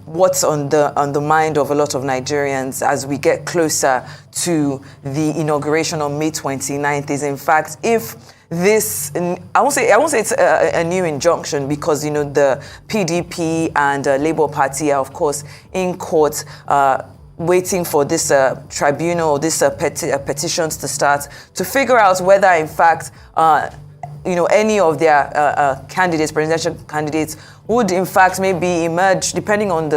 what's on the mind of a lot of Nigerians as we get closer to the inauguration on May 29th is, in fact, if this, I won't say it's a new injunction, because, you know, the PDP and Labour Party are, of course, in court waiting for this tribunal, this petitions to start to figure out whether, in fact, you know, any of their candidates, presidential candidates, would in fact maybe emerge, depending on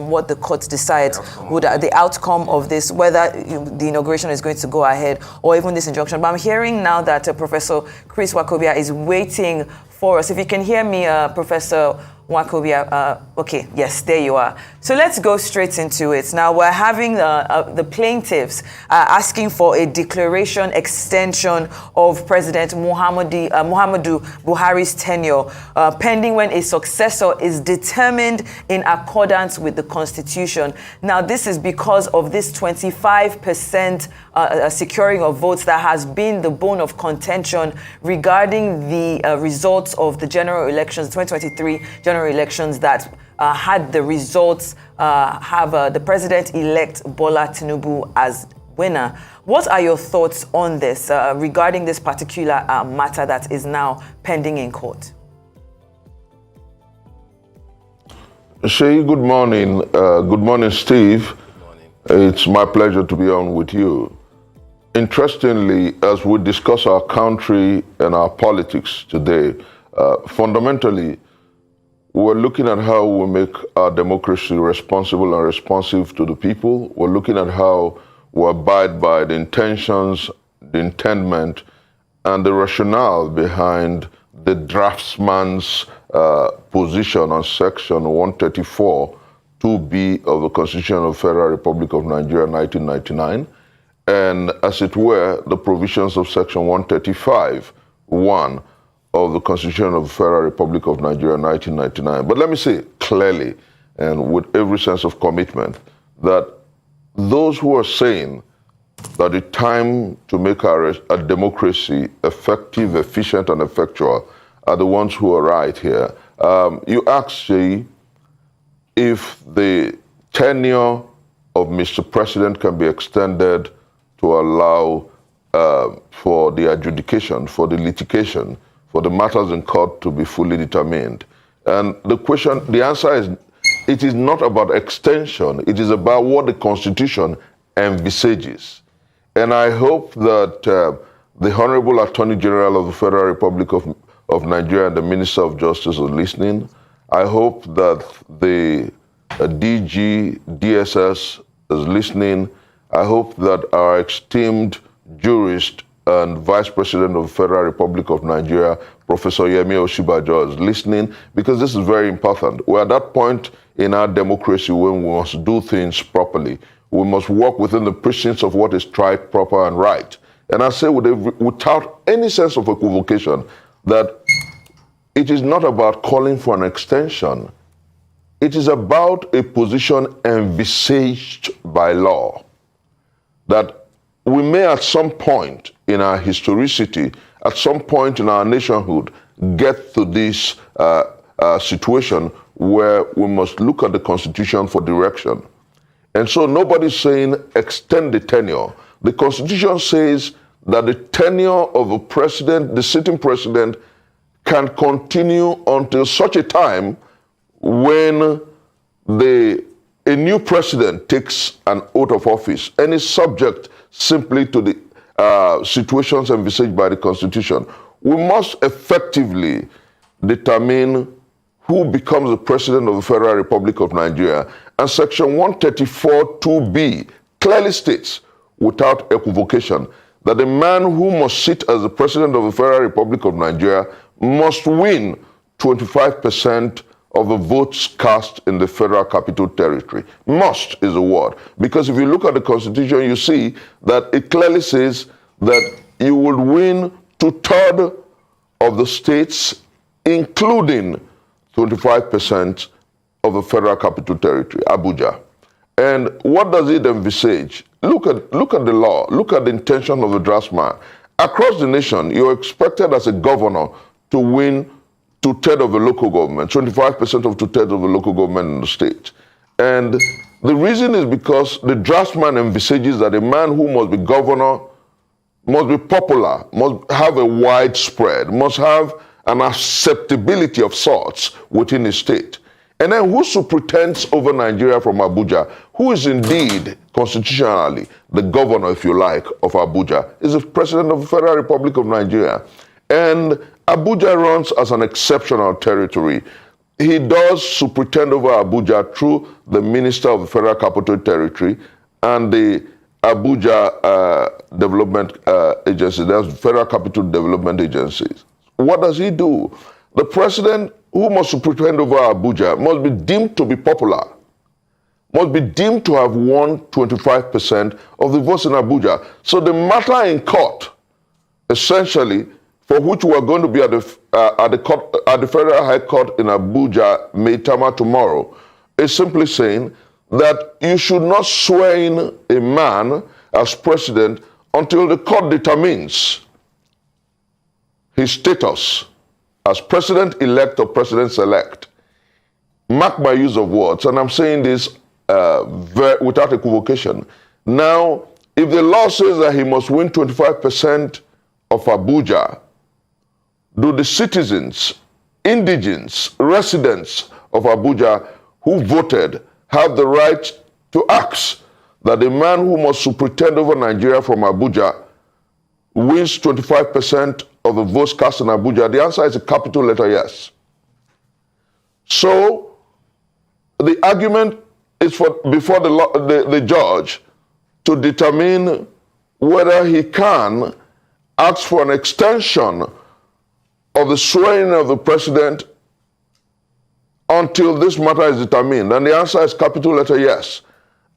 what the court decides, would the outcome of this, whether the inauguration is going to go ahead or even this injunction. But I'm hearing now that Professor Chris Nwaokobia is waiting for us. If you can hear me, Professor Nwaokobia, okay, yes, there you are. So let's go straight into it. Now we're having the plaintiffs asking for a declaration extension of President Muhammadu Buhari's tenure, pending when a successor is determined in accordance with the Constitution. Now this is because of this 25% securing of votes that has been the bone of contention regarding the results of the general elections, 2023 general elections, that had the results have the president-elect Bola Tinubu as winner. What are your thoughts on this regarding this particular matter that is now pending in court? Shay, good morning. Good morning, Steve. Good morning. It's my pleasure to be on with you. Interestingly, as we discuss our country and our politics today, fundamentally, we're looking at how we make our democracy responsible and responsive to the people. We're looking at how we abide by the intentions, the intendment, and the rationale behind the draftsman's position on Section 134, 2B of the Constitution of the Federal Republic of Nigeria, 1999, and, as it were, the provisions of Section 135, 1 of the Constitution of the Federal Republic of Nigeria, 1999. But let me say clearly, and with every sense of commitment, that those who are saying that the time to make our democracy effective, efficient, and effectual are the ones who are right here. You asked, Jay, if the tenure of Mr. President can be extended to allow for the adjudication, for the litigation, for the matters in court to be fully determined. And the answer is, it is not about extension, it is about what the Constitution envisages. And I hope that the Honorable Attorney General of the Federal Republic of Nigeria and the Minister of Justice are listening. I hope that the DG, DSS is listening. I hope that our esteemed jurist and Vice President of the Federal Republic of Nigeria, Professor Yemi Osinbajo, is listening, because this is very important. We're at that point in our democracy when we must do things properly. We must work within the precincts of what is tried, proper, and right. And I say without any sense of equivocation that it is not about calling for an extension. It is about a position envisaged by law, that we may at some point in our historicity, at some point in our nationhood, get to this situation where we must look at the Constitution for direction. And so nobody's saying extend the tenure. The Constitution says that the tenure of a president, the sitting president, can continue until such a time when a new president takes an oath of office and is subject simply to the situations envisaged by the Constitution. We must effectively determine who becomes the President of the Federal Republic of Nigeria. And Section 134 2B clearly states, without equivocation, that the man who must sit as the President of the Federal Republic of Nigeria must win 25% of the votes cast in the Federal Capital Territory. Must is a word. Because if you look at the Constitution, you see that it clearly says that you would win 2/3 of the states, including 25% of the Federal Capital Territory, Abuja. And what does it envisage? Look at the law. Look at the intention of the draftsman. Across the nation, you're expected as a governor to win two-thirds of the local government, 25% of two-thirds of the local government in the state. And the reason is because the draftsman envisages that a man who must be governor must be popular, must have a widespread, must have an acceptability of sorts within the state. And then who superintends over Nigeria from Abuja, who is indeed constitutionally the governor, if you like, of Abuja, is the President of the Federal Republic of Nigeria. And Abuja runs as an exceptional territory. He does superintend over Abuja through the Minister of the Federal Capital Territory and the Abuja Development Agency, that's Federal Capital Development Agencies. What does he do? The president who must superintend over Abuja must be deemed to be popular, must be deemed to have won 25% of the votes in Abuja. So the matter in court, essentially, for which we are going to be at the Federal High Court in Abuja, Maitama, tomorrow, is simply saying that you should not swear in a man as president until the court determines his status as president-elect or president-select. Mark my use of words, and I'm saying this without equivocation. Now, if the law says that he must win 25% of Abuja, do the citizens, indigents, residents of Abuja who voted have the right to ask that the man who must superintend over Nigeria from Abuja wins 25% of the votes cast in Abuja? The answer is a capital letter yes. So the argument is before the judge to determine whether he can ask for an extension of the swearing of the president until this matter is determined. And the answer is capital letter yes.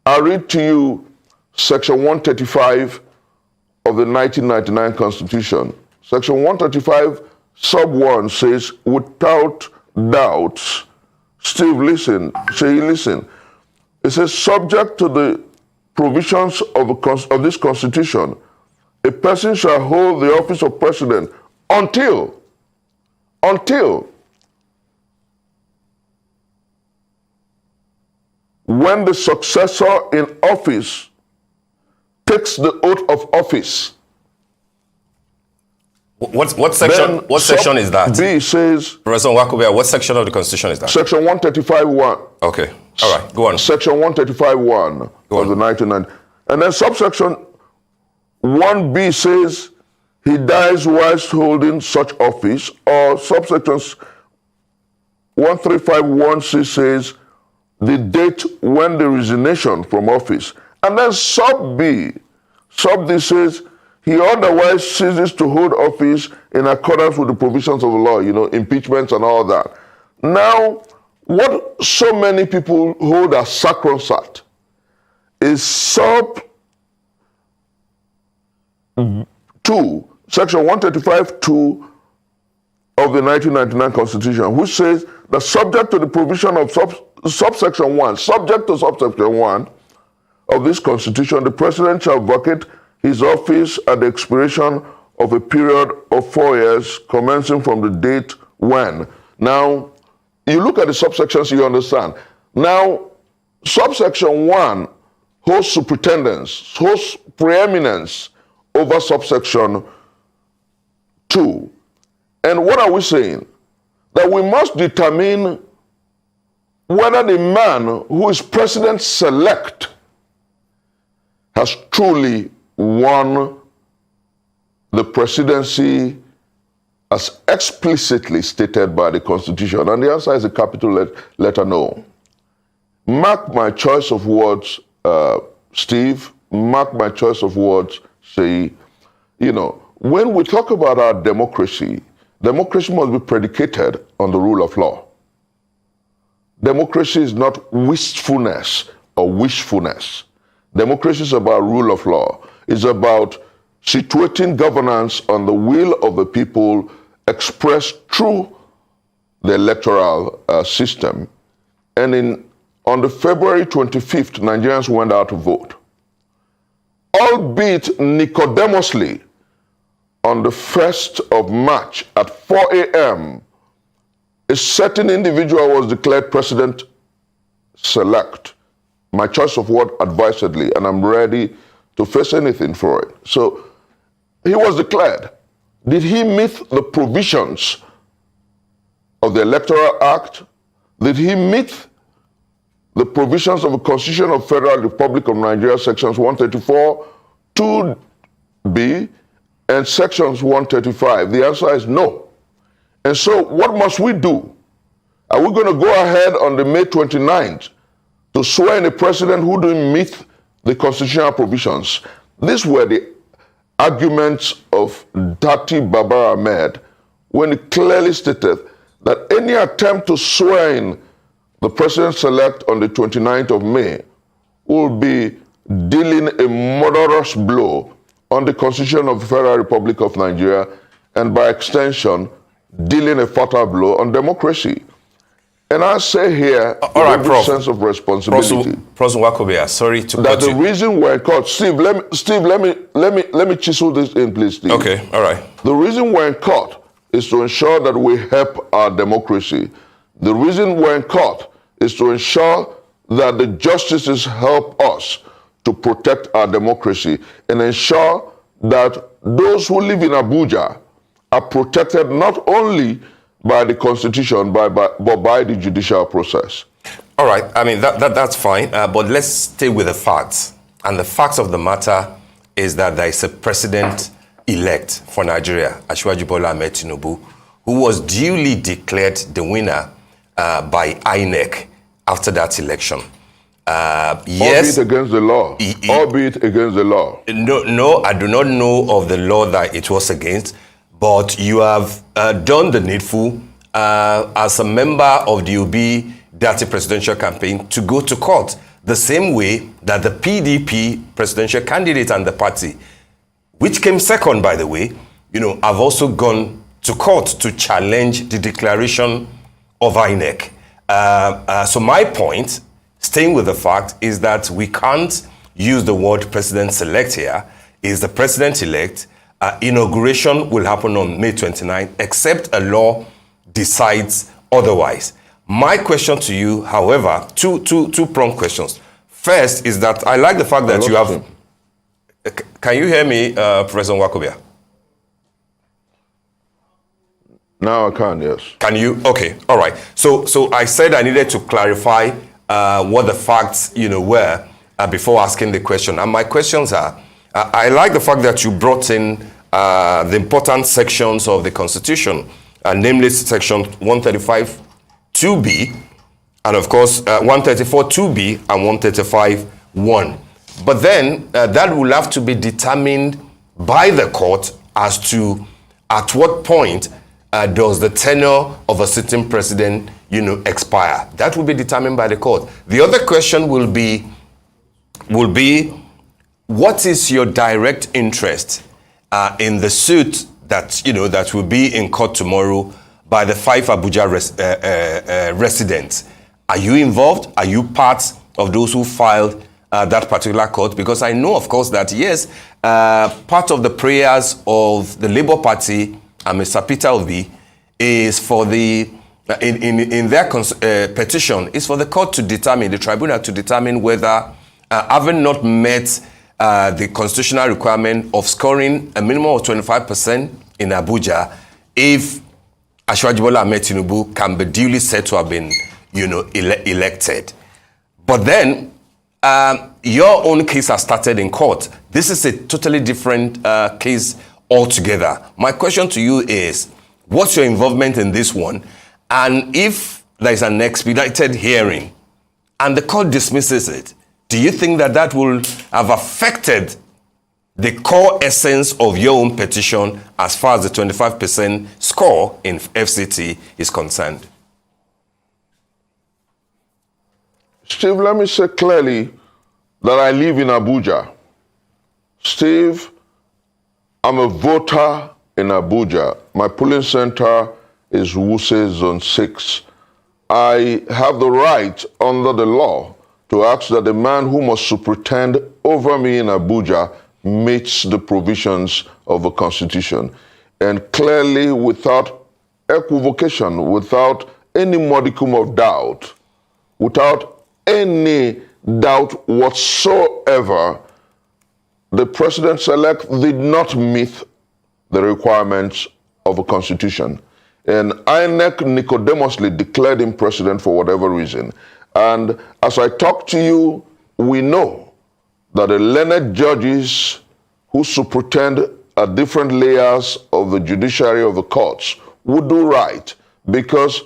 I read to you Section 135 of the 1999 Constitution. Section 135, sub 1 says, without doubts, Steve, listen, listen. It says, subject to the provisions of this Constitution, a person shall hold the office of president until when the successor in office takes the oath of office. What section? What section is that? B says. Professor Nwaokobia, what section of the Constitution is that? Section 135(1). Okay, all right, go on. Section 135(1) of the 1990. And then subsection 1B says he dies whilst holding such office, or subsections 135(1)C says the date when the resignation from office. And then sub D says he otherwise ceases to hold office in accordance with the provisions of the law, you know, impeachments and all that. Now, what so many people hold as sacrosanct is sub 2, section 135(2) of the 1999 Constitution, which says that subject to the provision of subsection 1, subject to subsection 1 of this Constitution, the President shall vacate his office at the expiration of a period of 4 years, commencing from the date when. Now, you look at the subsections, you understand. Now, subsection 1 holds superintendence, holds preeminence over subsection 2. And what are we saying? That we must determine whether the man who is president-select has truly won the presidency as explicitly stated by the Constitution. And the answer is a capital letter no. Mark my choice of words, Steve, mark my choice of words, say, you know, when we talk about our democracy, democracy must be predicated on the rule of law. Democracy is not wistfulness or wishfulness. Democracy is about rule of law. It's about situating governance on the will of the people expressed through the electoral system. And on the February 25th, Nigerians went out to vote. Albeit Nicodemously, on the 1st of March at 4 a.m., a certain individual was declared president-select, my choice of word advisedly, and I'm ready to face anything for it. So he was declared. Did he meet the provisions of the Electoral Act? Did he meet the provisions of the Constitution of Federal Republic of Nigeria, sections 134, 2B, and sections 135? The answer is no. And so what must we do? Are we going to go ahead on the May 29th to swear in a president who didn't meet the constitutional provisions? These were the arguments of Dati Baba Ahmed when he clearly stated that any attempt to swear in the president-select on the 29th of May will be dealing a murderous blow on the Constitution of the Federal Republic of Nigeria and by extension, dealing a fatal blow on democracy. And I say here, all right, Prof, sense of responsibility. Prof. Nwaokobia, sorry to that cut you. The reason we're in court, Steve, let me chisel this in, please, Steve. Okay, all right. The reason we're in court is to ensure that we help our democracy. The reason we're in court is to ensure that the justices help us to protect our democracy and ensure that those who live in Abuja are protected not only by the Constitution, but by the judicial process. All right, I mean, that's fine, but let's stay with the facts. And the facts of the matter is that there is a president-elect for Nigeria, Asiwaju Bola Ahmed Tinubu, who was duly declared the winner by INEC after that election. Yes, albeit against the law. Albeit against the law. No, I do not know of the law that it was against, but you have done the needful as a member of the Obi Dati presidential campaign to go to court, the same way that the PDP presidential candidate and the party, which came second, by the way, have also gone to court to challenge the declaration of INEC. So my point, staying with the fact, is that we can't use the word president-select here. Is the president-elect. Inauguration will happen on May 29th, except a law decides otherwise. My question to you, however, two-pronged questions. First is that I like the fact that you have... Can you hear me, Professor Nwaokobia? Now I can, yes. Can you? Okay, all right. So I said I needed to clarify what the facts, were before asking the question. And my questions are, I like the fact that you brought in the important sections of the Constitution, namely section 135 2B, and of course 134 2B and 135 1. But then that will have to be determined by the court as to at what point does the tenure of a sitting president, expire. That will be determined by the court. The other question will be, what is your direct interest in the suit that, that will be in court tomorrow by the 5 Abuja residents? Are you involved? Are you part of those who filed that particular court? Because I know, of course, that yes, part of the prayers of the Labour Party and Mr. Peter Obi is for the, in their petition, is for the court to determine, the tribunal to determine whether, having not met the constitutional requirement of scoring a minimum of 25% in Abuja, if Asiwaju Bola Ahmed Tinubu can be duly said to have been, elected. But then, your own case has started in court. This is a totally different case altogether. My question to you is, what's your involvement in this one? And if there is an expedited hearing and the court dismisses it, do you think that that will have affected the core essence of your own petition as far as the 25% score in FCT is concerned? Steve, let me say clearly that I live in Abuja. Steve, I'm a voter in Abuja. My polling center is Wuse Zone 6. I have the right under the law to ask that the man who must superintend over me in Abuja meets the provisions of the Constitution. And clearly, without equivocation, without any modicum of doubt, without any doubt whatsoever, the president-elect did not meet the requirements of a constitution. And INEC nicodemously declared him president for whatever reason. And as I talk to you, we know that the learned judges who superintend at different layers of the judiciary of the courts would do right, because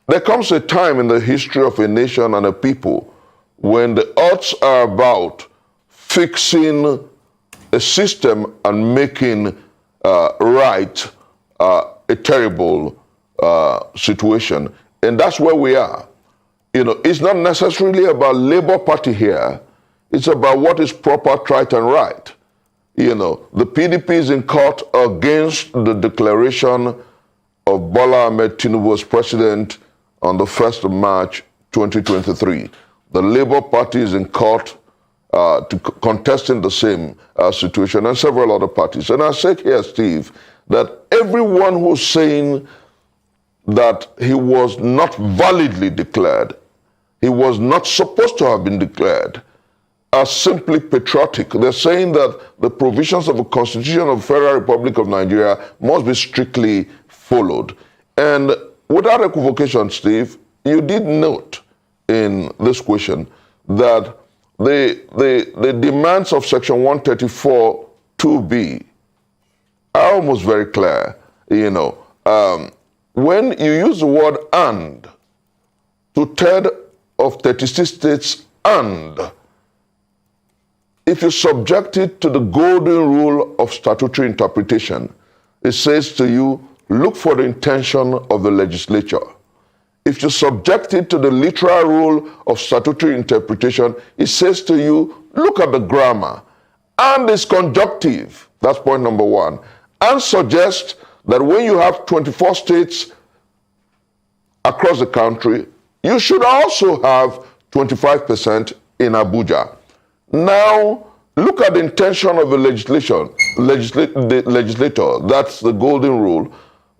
there comes a time in the history of a nation and a people when the odds are about fixing a system and making right a terrible situation. And that's where we are. You know, it's not necessarily about Labour Party here. It's about what is proper, right, and right. You know, the PDP is in court against the declaration of Bola Ahmed Tinubu as president on the 1st of March 2023. The Labour Party is in court contesting the same situation, and several other parties. And I say here, Steve, that everyone who's saying that he was not validly declared, he was not supposed to have been declared, are simply patriotic. They're saying that the provisions of the Constitution of the Federal Republic of Nigeria must be strictly followed. And without equivocation, Steve, you did note in this question that the demands of Section 134 2B are almost very clear. You know, when you use the word "and," 2/3 of 36 states "and," if you subject it to the golden rule of statutory interpretation, it says to you, look for the intention of the legislature. If you subject it to the literal rule of statutory interpretation, it says to you, look at the grammar. And it's conjunctive. That's point number one. And suggests that when you have 24 states across the country, you should also have 25% in Abuja. Now, look at the intention of the legislator. That's the golden rule.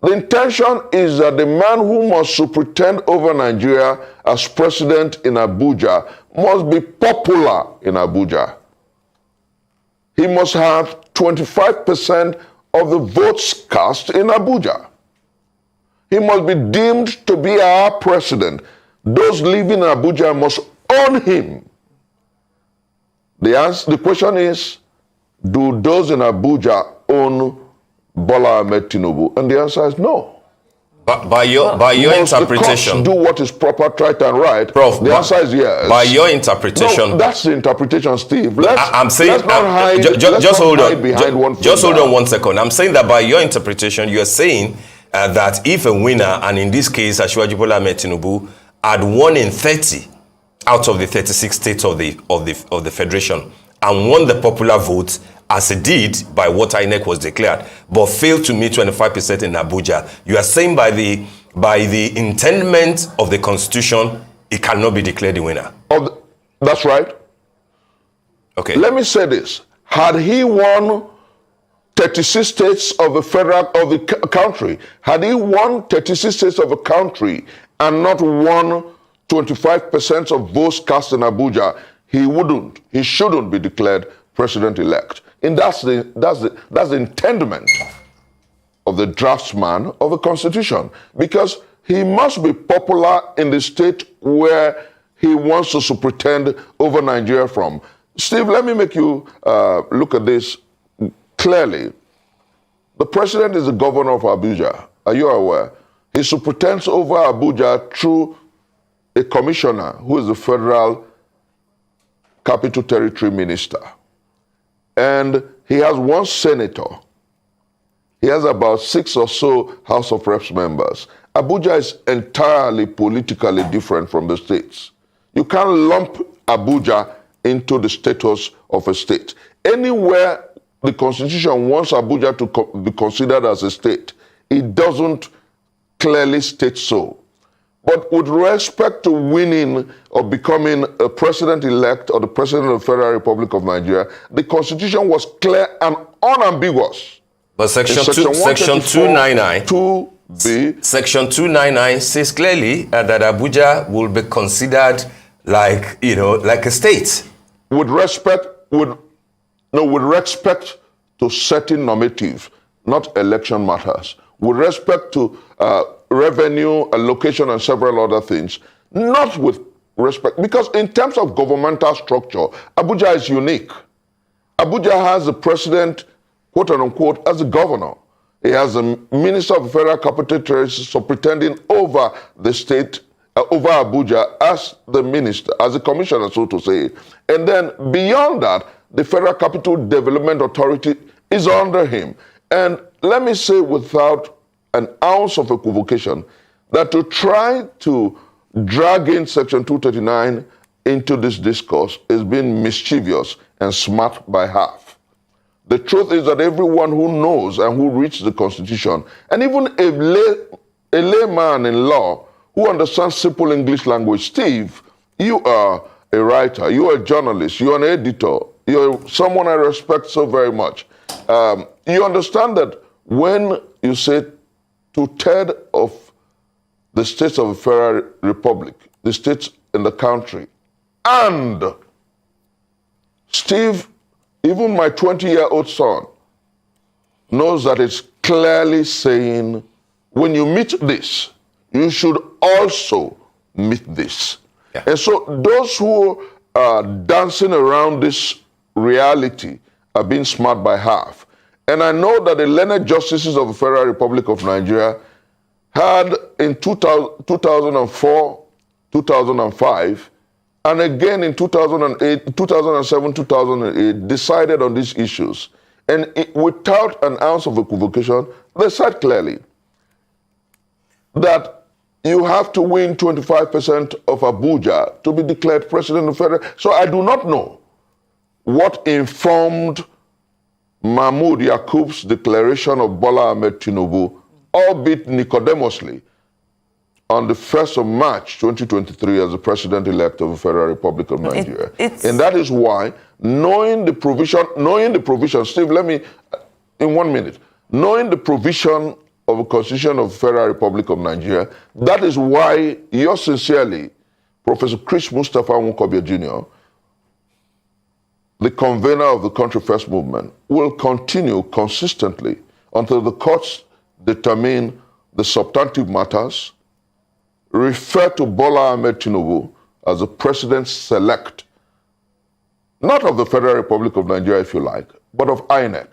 The intention is that the man who must superintend over Nigeria as president in Abuja must be popular in Abuja. He must have 25% of the votes cast in Abuja. He must be deemed to be our president. Those living in Abuja must own him. The question is, do those in Abuja own Bola Ahmed Tinubu? And the answer is no. But by your interpretation, do what is proper, right, and right. Prof, the answer is yes. By your interpretation, no, that's the interpretation, Steve. I'm saying, just hold on. Just hold on 1 second. I'm saying that by your interpretation, you are saying that if a winner, and in this case, Asiwaju Bola Ahmed Tinubu, had won in 30 out of the 36 states of the federation and won the popular vote, as it did by what INEC was declared, but failed to meet 25% in Abuja, you are saying by the intendment of the Constitution, it cannot be declared the winner. That's right. Okay. Let me say this: had he won 36 states of the country, had he won 36 states of the country and not won 25% of votes cast in Abuja, he shouldn't be declared president-elect. And that's the intendment of the draftsman of the Constitution, because he must be popular in the state where he wants to superintend over Nigeria from. Steve, let me make you look at this clearly. The president is the governor of Abuja. Are you aware? He superintends over Abuja through a commissioner who is the Federal Capital Territory Minister. And he has one senator. He has about 6 or so House of Reps members. Abuja is entirely politically different from the states. You can't lump Abuja into the status of a state. Anywhere the Constitution wants Abuja to be considered as a state, it doesn't clearly state so. But with respect to winning or becoming a president-elect or the president of the Federal Republic of Nigeria, the Constitution was clear and unambiguous. But Section 299... B. Section 299 says clearly that Abuja will be considered like, like a state. With respect to certain normative, not election matters. With respect to revenue, allocation, and several other things, not with respect, because in terms of governmental structure, Abuja is unique. Abuja has the president, quote unquote, as a governor. He has a minister of federal capital territory superintending over the state, over Abuja as the minister, as a commissioner, so to say. And then beyond that, the Federal Capital Development Authority is under him. And let me say without an ounce of equivocation that to try to drag in Section 239 into this discourse is being mischievous and smart by half. The truth is that everyone who knows and who reads the Constitution, and even a layman in law who understands simple English language, Steve, you are a writer, you are a journalist, you are an editor, you're someone I respect so very much. You understand that when you say 2/3 of the states of the Federal Republic, the states in the country, and Steve, even my 20-year-old son, knows that it's clearly saying, when you meet this, you should also meet this. Yeah. And so those who are dancing around this reality are being smart by half. And I know that the learned justices of the Federal Republic of Nigeria had in 2004, 2005, and again in 2008, 2007, 2008, decided on these issues. And without an ounce of equivocation, they said clearly that you have to win 25% of Abuja to be declared president of the federal. So I do not know what informed Mahmoud Yakub's declaration of Bola Ahmed Tinubu, albeit Nicodemously, on the 1st of March 2023 as the president-elect of the Federal Republic of Nigeria. And that is why, knowing the provision, Steve, let me, in 1 minute, knowing the provision of the Constitution of the Federal Republic of Nigeria, that is why yours sincerely, Professor Mustapha Nwaokobia Jnr., the convener of the Country First Movement, will continue consistently until the courts determine the substantive matters, refer to Bola Ahmed Tinubu as the president-select, not of the Federal Republic of Nigeria, if you like, but of INEC.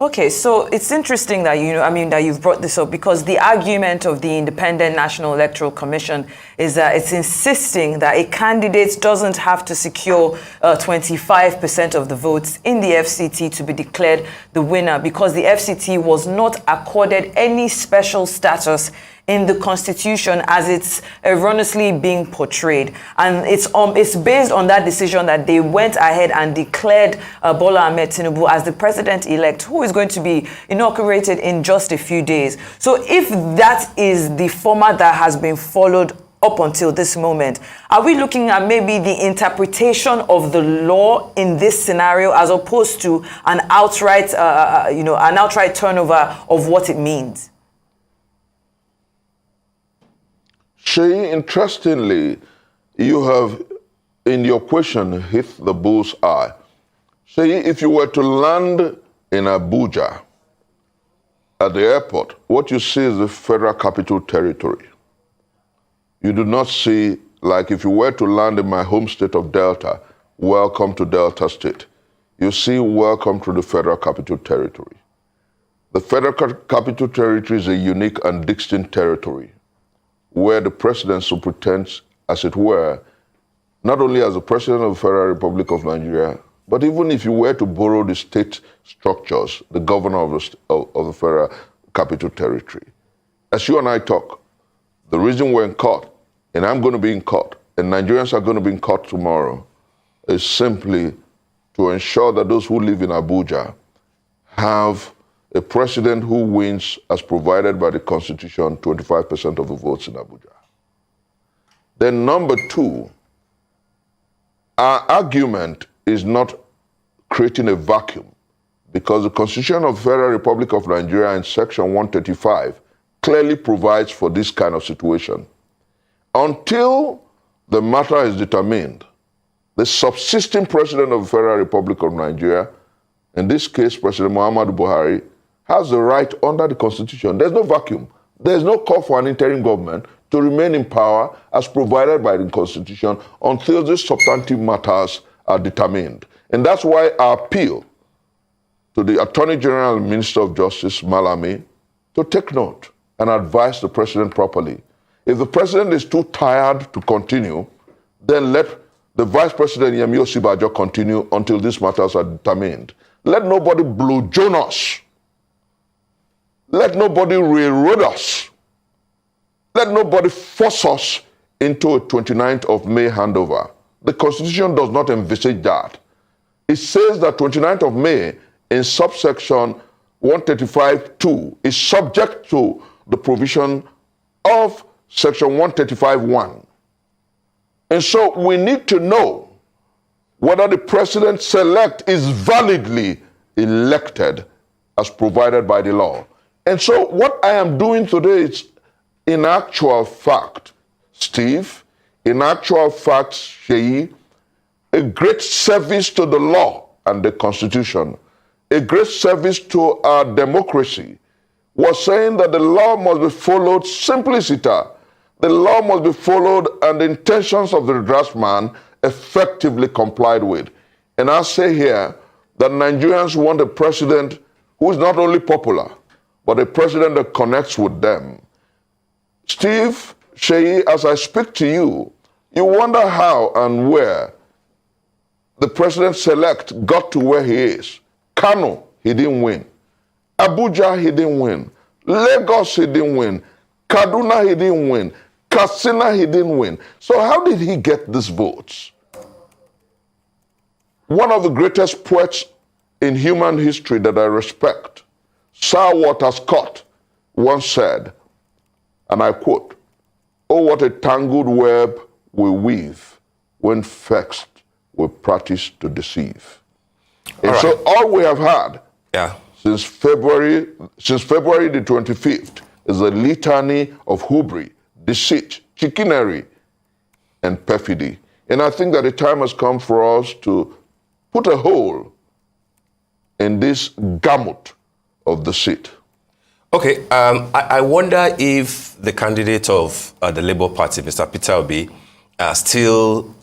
Okay, so it's interesting that that you've brought this up, because the argument of the Independent National Electoral Commission is that it's insisting that a candidate doesn't have to secure 25% of the votes in the FCT to be declared the winner, because the FCT was not accorded any special status in the Constitution as it's erroneously being portrayed. And it's based on that decision that they went ahead and declared Bola Ahmed Tinubu as the president-elect, who is going to be inaugurated in just a few days. So if that is the format that has been followed up until this moment, are we looking at maybe the interpretation of the law in this scenario as opposed to an outright turnover of what it means? Shay, interestingly, you have, in your question, hit the bull's eye. Shay, if you were to land in Abuja at the airport, what you see is the Federal Capital Territory. You do not see, like if you were to land in my home state of Delta, welcome to Delta State. You see, welcome to the Federal Capital Territory. The Federal Capital Territory is a unique and distinct territory where the president superintends, as it were, not only as the president of the Federal Republic of Nigeria, but even if you were to borrow the state structures, the governor of the Federal Capital Territory. As you and I talk, the reason we're in court, and I'm going to be in court, and Nigerians are going to be in court tomorrow, is simply to ensure that those who live in Abuja have a president who wins, as provided by the Constitution, 25% of the votes in Abuja. Then number two, our argument is not creating a vacuum because the Constitution of the Federal Republic of Nigeria in Section 135 clearly provides for this kind of situation. Until the matter is determined, the subsisting president of the Federal Republic of Nigeria, in this case President Muhammadu Buhari, has the right under the Constitution. There's no vacuum. There's no call for an interim government to remain in power as provided by the Constitution until these substantive matters are determined. And that's why I appeal to the Attorney General and Minister of Justice, Malami, to take note and advise the President properly. If the President is too tired to continue, then let the Vice President, Yemi Osibajo, continue until these matters are determined. Let nobody blow Jonas. Let nobody railroad us. Let nobody force us into a 29th of May handover. The Constitution does not envisage that. It says that 29th of May in subsection 135(2) is subject to the provision of section 135(1). And so we need to know whether the president-elect is validly elected as provided by the law. And so what I am doing today is, in actual fact, Steve, in actual fact, Sheyi, a great service to the law and the Constitution, a great service to our democracy, was saying that the law must be followed simpliciter. The law must be followed and the intentions of the draftsman effectively complied with. And I say here that Nigerians want a president who is not only popular, but a president that connects with them. Steve, Sheyi, as I speak to you, you wonder how and where the president-elect got to where he is. Kano, he didn't win. Abuja, he didn't win. Lagos, he didn't win. Kaduna, he didn't win. Katsina, he didn't win. So how did he get these votes? One of the greatest poets in human history that I respect, Sir Walter Scott, once said, and I quote, "Oh, what a tangled web we weave when vexed we practice to deceive." And so all we have had since February the 25th is a litany of hubris, deceit, chicanery, and perfidy. And I think that the time has come for us to put a hole in this gamut of deceit. Okay, I wonder if the candidate of the Labour Party, Mr. Peter Obi, still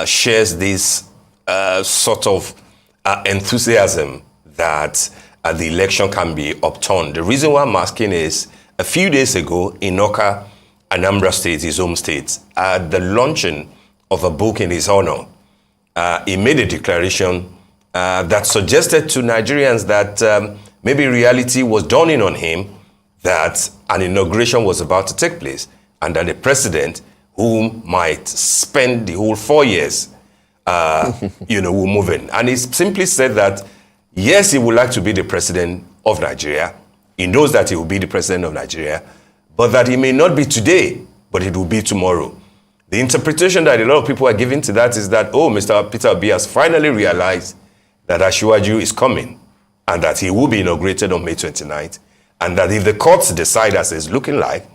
shares this sort of enthusiasm that the election can be upturned. The reason why I'm asking is, a few days ago in Awka, Anambra State, his home state, at the launching of a book in his honor, he made a declaration that suggested to Nigerians that maybe reality was dawning on him that an inauguration was about to take place and that the president, who might spend the whole 4 years, will move in. And he simply said that, yes, he would like to be the president of Nigeria. He knows that he will be the president of Nigeria, but that he may not be today, but it will be tomorrow. The interpretation that a lot of people are giving to that is that, oh, Mr. Peter Obi has finally realized that Asiwaju is coming and that he will be inaugurated on May 29th, and that if the courts decide as it's looking like,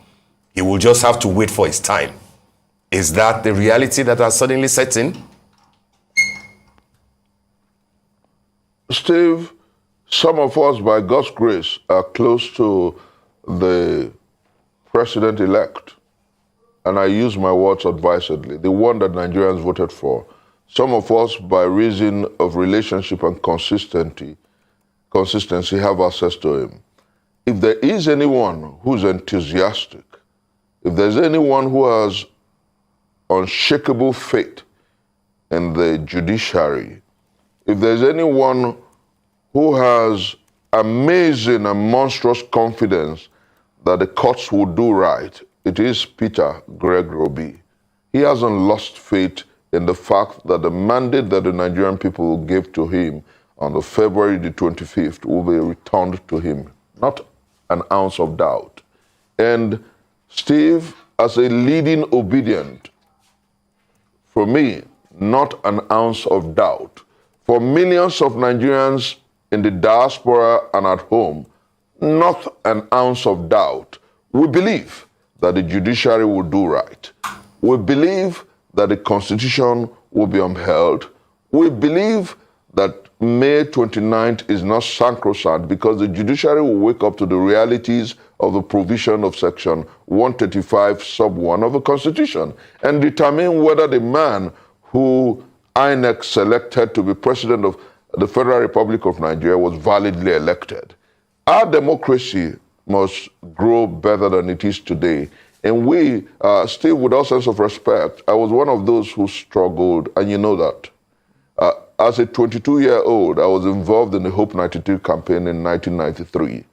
he will just have to wait for his time. Is that the reality that has suddenly set in? Steve, some of us, by God's grace, are close to the president-elect. And I use my words advisedly, the one that Nigerians voted for. Some of us, by reason of relationship and consistency, have access to him. If there is anyone who's enthusiastic, if there's anyone who has unshakable faith in the judiciary, if there's anyone who has amazing and monstrous confidence that the courts will do right, it is Peter Gregory Obi. He hasn't lost faith in the fact that the mandate that the Nigerian people will give to him on the February the 25th will be returned to him. Not an ounce of doubt. And Steve, as a leading obedient, for me, not an ounce of doubt. For millions of Nigerians in the diaspora and at home, not an ounce of doubt. We believe that the judiciary will do right. We believe that the Constitution will be upheld. We believe that May 29th is not sacrosanct because the judiciary will wake up to the realities of the provision of Section 135, sub 1 of the Constitution and determine whether the man who INEC selected to be president of the Federal Republic of Nigeria was validly elected. Our democracy must grow better than it is today. And we, still with all sense of respect, I was one of those who struggled, and you know that. As a 22-year-old, I was involved in the Hope 92 campaign in 1993.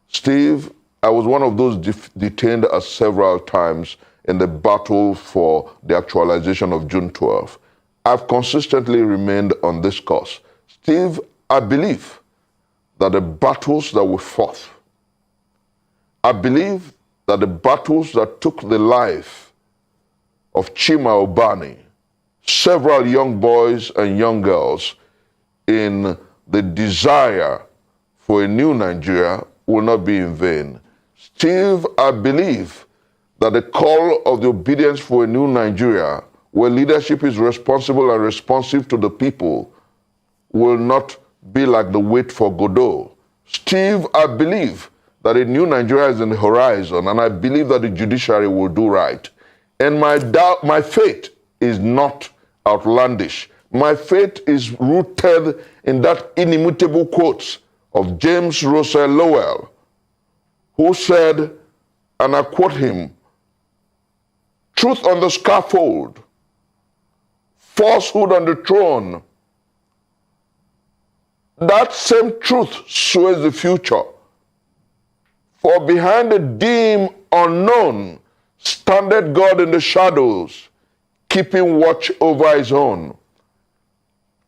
Steve, I was one of those detained several times in the battle for the actualization of June 12. I've consistently remained on this course. Steve, I believe that the battles that we fought, I believe that the battles that took the life of Chima Obani, several young boys and young girls in the desire for a new Nigeria will not be in vain. Steve, I believe that the call of the obedience for a new Nigeria, where leadership is responsible and responsive to the people, will not be like the wait for Godot. Steve, I believe that a new Nigeria is in the horizon, and I believe that the judiciary will do right. And my faith is not outlandish. My faith is rooted in that inimitable quote of James Russell Lowell, who said, and I quote him, "Truth on the scaffold, falsehood on the throne. That same truth sways the future. For behind the dim unknown standeth God in the shadows, keeping watch over his own."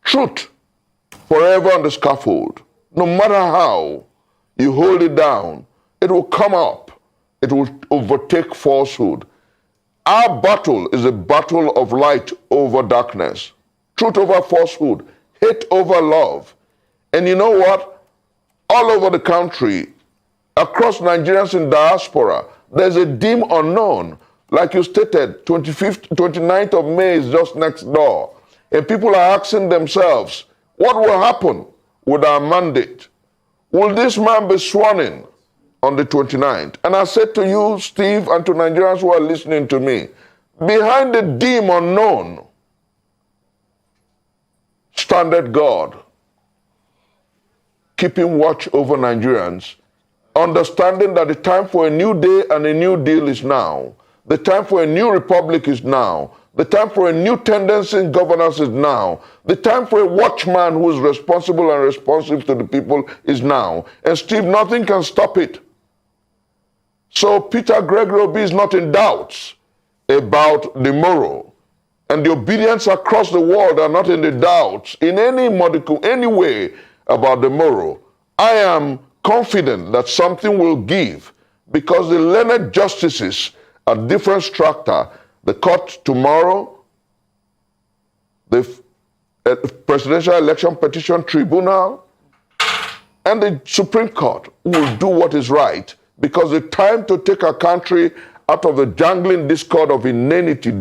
Truth forever on the scaffold. No matter how you hold it down, it will come up. It will overtake falsehood. Our battle is a battle of light over darkness, truth over falsehood, hate over love. And you know what? All over the country, across Nigerians in diaspora, there's a dim unknown. Like you stated, 29th of May is just next door. And people are asking themselves, what will happen with our mandate? Will this man be sworn in on the 29th? And I said to you, Steve, and to Nigerians who are listening to me, behind the dim unknown standeth God, keeping watch over Nigerians, understanding that the time for a new day and a new deal is now. The time for a new republic is now. The time for a new tendency in governance is now. The time for a watchman who is responsible and responsive to the people is now. And Steve, nothing can stop it. So Peter Gregory Obi is not in doubts about the morrow. And the obedience across the world are not in the doubts in any modicum, any way about the morrow. I am confident that something will give because the learned justices at different strata, the court tomorrow, the Presidential Election Petition Tribunal, and the Supreme Court will do what is right because the time to take our country out of the jangling discord of inanity,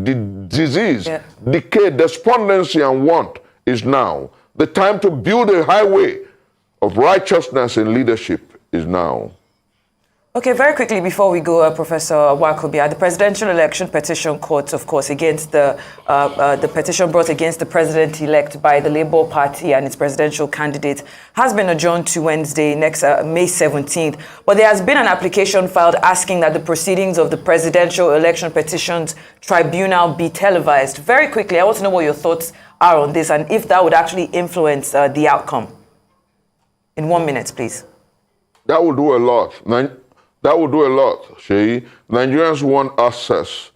disease, decay, despondency, and want is now. The time to build a highway of righteousness and leadership is now. Okay, very quickly before we go, Professor Nwaokobia, the Presidential Election Petition Court, of course, against the petition brought against the president-elect by the Labour Party and its presidential candidate has been adjourned to Wednesday, next May 17th. But there has been an application filed asking that the proceedings of the Presidential Election Petitions Tribunal be televised. Very quickly, I want to know what your thoughts are on this and if that would actually influence the outcome. In 1 minute, please. That would do a lot. That would do a lot, Sheyi. Nigerians want access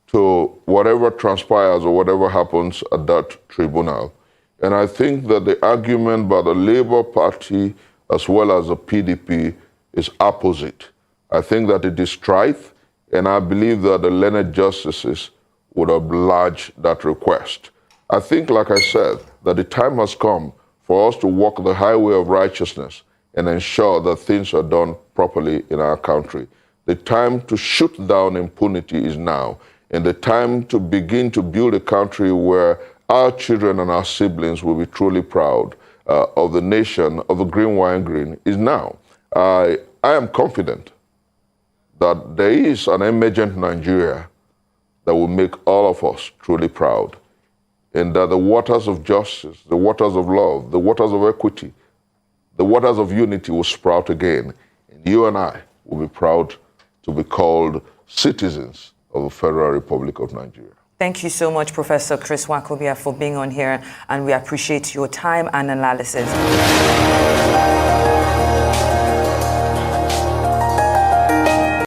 to whatever transpires or whatever happens at that tribunal. And I think that the argument by the Labour Party as well as the PDP is opposite. I think that it is strife, and I believe that the learned justices would oblige that request. I think, like I said, that the time has come for us to walk the highway of righteousness and ensure that things are done properly in our country. The time to shoot down impunity is now, and the time to begin to build a country where our children and our siblings will be truly proud of the nation of the green wine green is now. I am confident that there is an emergent Nigeria that will make all of us truly proud, and that the waters of justice, the waters of love, the waters of equity, the waters of unity will sprout again, and you and I will be proud to be called citizens of the Federal Republic of Nigeria. Thank you so much, Professor Chris Nwaokobia, for being on here, and we appreciate your time and analysis.